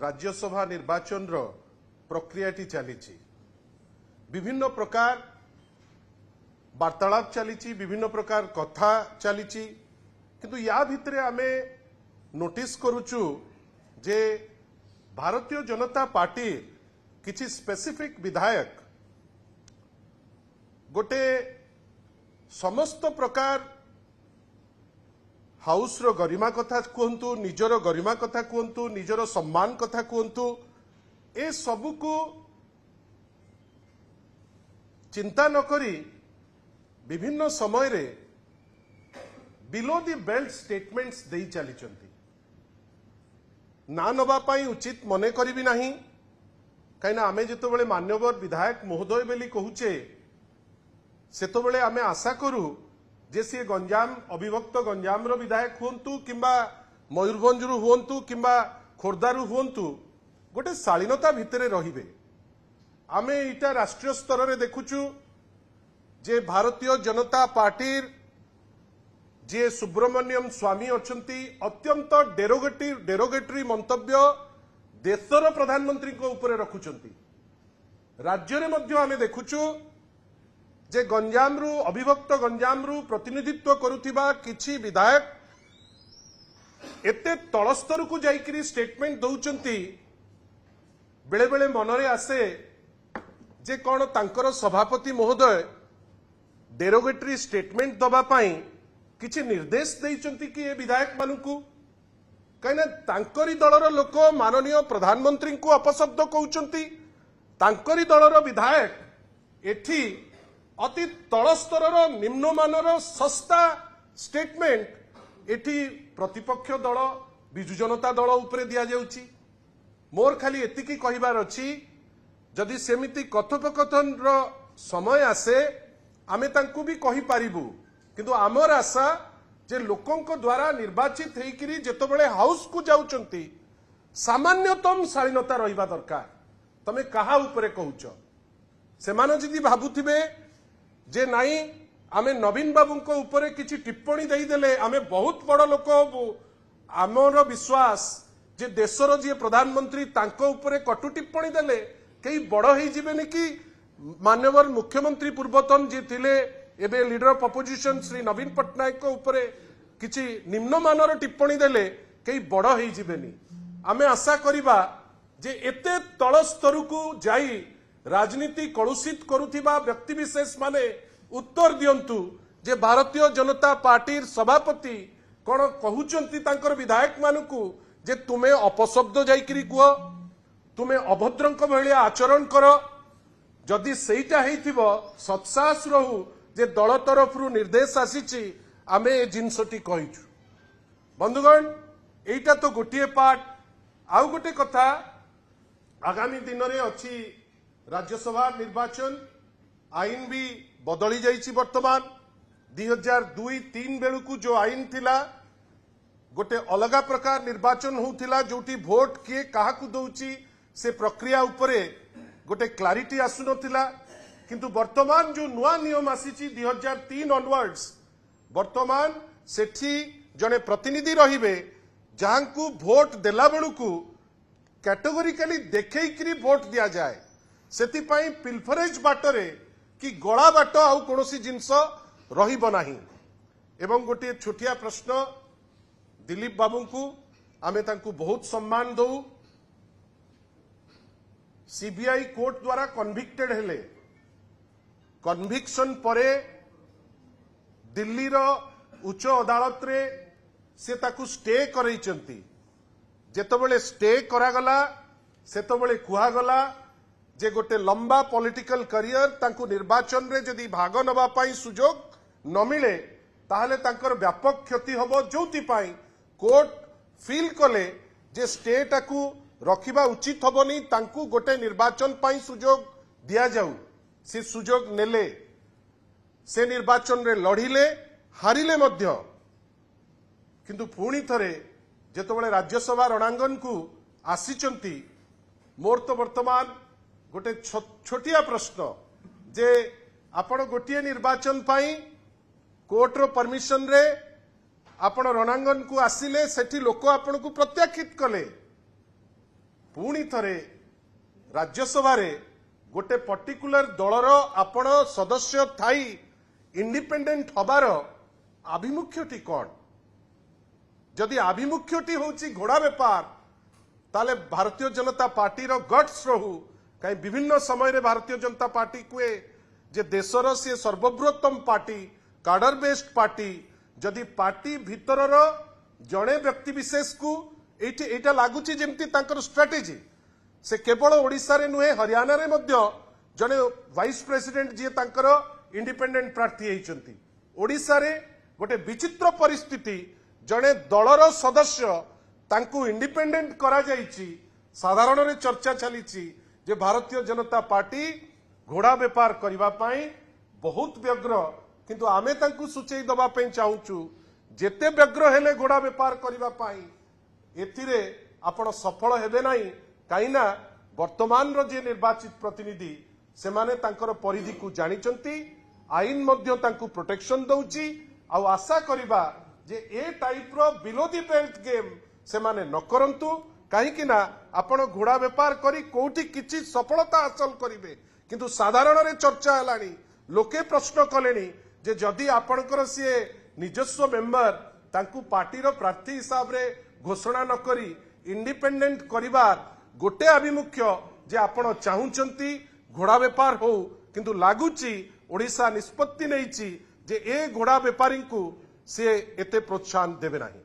राज्यसभा निर्वाचन प्रक्रियाटी चली विभिन्न प्रकार वार्तालाप चली विभिन्न प्रकार कथा चली किंतु या भितर आमे नोटिस करुचु जे भारतीय जनता पार्टी किछि स्पेसिफिक विधायक गोटे समस्त प्रकार हाउस रो गरिमा कथा कहतु निजर गरिमा कथा कहतु निजर सम्मान कथा कहतु ए सबु को चिंता न करी विभिन्न समय रे बिलो दी बेल्ट स्टेटमेंट्स देई चली ना नबा पाई उचित मने करी नाही कहीं आमे जिते बड़े मान्यवर विधायक महोदय बेली कहूचे सेतबेले आमे आशा करू जे सी गंजाम अविभक्त गंजाम रो विधायक हुंतु किंबा मयूरभंज रु हुंतु किंबा खोर्धारू हुंतु गोटे शालीनता भितरे रहिबे। आमे इटा राष्ट्रीय स्तर रे देखुचु जे भारतीय जनता पार्टी जे सुब्रमण्यम स्वामी अछंती अत्यंत डेरोगेटरी मंतव्य देशर प्रधानमंत्री को ऊपर रखुचंती। राज्य रे मध्य आमे देखुचु जे गंजाम रु अविभक्त गंजाम रु प्रतिनिधित्व करुथिबा किछि विधायक एते तलस्तर को जाइकरी स्टेटमेंट दउचंती बेले बेले मनरे आसे जे कोन तांकर सभापति महोदय डेरोगेटरी स्टेटमेंट दबा पाई किछि निर्देश देइचंती कि ए विधायक मानकू कहीं तांकरी दलर लोक माननीय प्रधानमंत्री को अपशब्द कहउचंती तांकरी दलर विधायक एठी अति तलस्तर निम्नमानर सस्ता स्टेटमेंट एठी प्रतिपक्ष दल बिजु जनता दल उपरे दिया जाउची। मोर खाली एतिकी कहिबार अछि जदि सेमिति कथोपकथन रो समय आसे आमे तांकू भी कहि पारिबु किंतु आमर आशा जे लोकंक द्वारा निर्वाचित हेकरी जेतबेले हाउस को जाउचंती सामान्यतम शालीनता रहिबा दरकार। तमे कहा उपरे कहउच से माने जदि भाबुथिबे जे नाई आमे नवीन बाबूंक उपरे किछि टिप्पणी देई देले आमे बहुत बड़ लोक आमर विश्वास जे देशर जे प्रधानमंत्री तांको उपरे कटु टिप्पणी देले कई बड़ हेई जिबेनी कि मान्यवर मुख्यमंत्री पूर्वतन जे थिले एबे लीडर ऑफ अपोजिशन श्री नवीन पट्टनायक को उपरे किछि निम्नमानर टिप्पणी देले कई बड़ हेई जिबेनी। आमे आशा करिबा जे एते तल स्तर को जाई राजनीति कलुषित करुथिबा व्यक्ति विशेष माने उत्तर दियंतु जे भारतीय जनता पार्टी सभापति कोन कहउचंती तांकर विधायक मानकू जे तुमे अपशब्द जाइकरी कुह तुमे अभद्रंक भलिया आचरण कर जदि सेईटा हेइथिबो सत्साहस रहू जे दल तरफ निर्देश आसीची आमे ए जिनसटी कहिछु। बंधुगण एइटा तो गोटिए पार्ट आउ गोटे कथा आगामी दिन रे अछि राज्यसभा निर्वाचन आईन भी बदली जाइछि। वर्तमान 2002-3 बेलू जो आईन थिला गोटे अलगा प्रकार निर्वाचन होउथिला जोटी भोट किए काहाकू दउची से प्रक्रिया उपरे गोटे क्लारिटी आसु नथिला किंतु वर्तमान जो नुआ नियम आसीची 2003 ऑनवर्ड्स वर्तमान सेठी जने प्रतिनिधि रहिबे जहांकू भोट देला बेलू कैटेगोरिकली देखैकरी भोट दिया जाए सेति पई पिल्फरेज बाटरे कि गला बाट आउ कोनोसी जिंस रहिबो नाही। एवं गोटे छोटिया प्रश्न दिलीप बाबू को आमे तांकू बहुत सम्मान दऊ सीबीआई कोर्ट द्वारा कन्विक्टेड हेले कन्विक्शन परे दिल्ली रो उच्च अदालत रे से ताकू स्टे करैचंती जेतबेले स्टे करागला सेतबेले कुहागला जे गोटे लंबा पॉलिटिकल करियर तांकू निर्वाचन रे जदि भाग नबा पाई सुजोग न मिले ताहले तांकर व्यापक क्षति हबो जोति पाई कोर्ट फील कले जे स्टे टाकू रखिबा उचित हबनी तांकू गोटे निर्वाचन पाई सुजोग दिया जाऊ से सुजोग नेले से निर्वाचन रे लढ़िले हारिले मध्य किंतु पुणी थरे जेतबेले राज्यसभा रणांगन को आसीचंती मोर तो वर्तमान गोटे छोटिया प्रश्न जे आपण गोटे निर्वाचन पाई कोर्ट रो परमिशन रे आपण रणांगन को आसिले सेठी लोक आपण को प्रत्याख्यित कले पुणी थरे राज्यसभा रे गोटे पर्टिकुलर दलर आपण सदस्य थाई इंडिपेंडेंट हबार आभिमुख्यटी कौन जदि आभिमुख्यटी होची घोड़ा बेपार ताले भारतीय जनता पार्टी रो गट्स रहू कहीं विभिन्न समय रे भारतीय जनता पार्टी कुए जे देशर से सर्वबृहत्तम पार्टी कार्डर बेस्ड पार्टी जदि पार्टी भितरर जड़े व्यक्ति विशेष को एटा लागुची जेमती तांकर स्ट्रेटेजी से केवल ओडिशा रे नुहे हरियाणा रे मध्य जड़े वाइस प्रेसिडेंट जी तांकर इंडिपेंडेंट प्रार्थी होइचंती ओडिशा रे गोटे विचित्र परिस्थिति जड़े दलर सदस्य तांकु इंडिपेंडेंट करा जाइची साधारण रे चर्चा चलीची जे भारतीय जनता पार्टी घोड़ा बेपार करबा पई बहुत व्यग्र किंतु आमे तांकु सूचई दबा पई चाहूचु जेते व्यग्र हेले घोड़ा बेपार करबा पई एथिरे आपण सफल हेबे नाही काईना वर्तमान रो जे निर्वाचित प्रतिनिधि से माने तांकर परिधि को जानिचंती आईन मध्य तांकु प्रोटेक्शन दउची आ आशा करिबा जे ए टाइप रो बिलो दी बेल्ट गेम से माने न करंतु कहीं ना आपण घोड़ा बेपार करी कोठी किछि सफलता हासिल करिवे किंतु साधारण रे चर्चा हलानी लोके प्रश्न कलेनी जे जदि आपणकर सी निजस्व मेंबर तांकु पार्टी रो प्रार्थी हिसाब रे घोषणा न करी इंडिपेंडेंट करिवार गोटे आभिमुख्य जे आपण चाहूचंती घोड़ा बेपार हो किंतु लागुची ओडिशा निष्पत्ति नैची जे ए घोड़ा बेपारी को से एते प्रोत्साहन देबे नाही।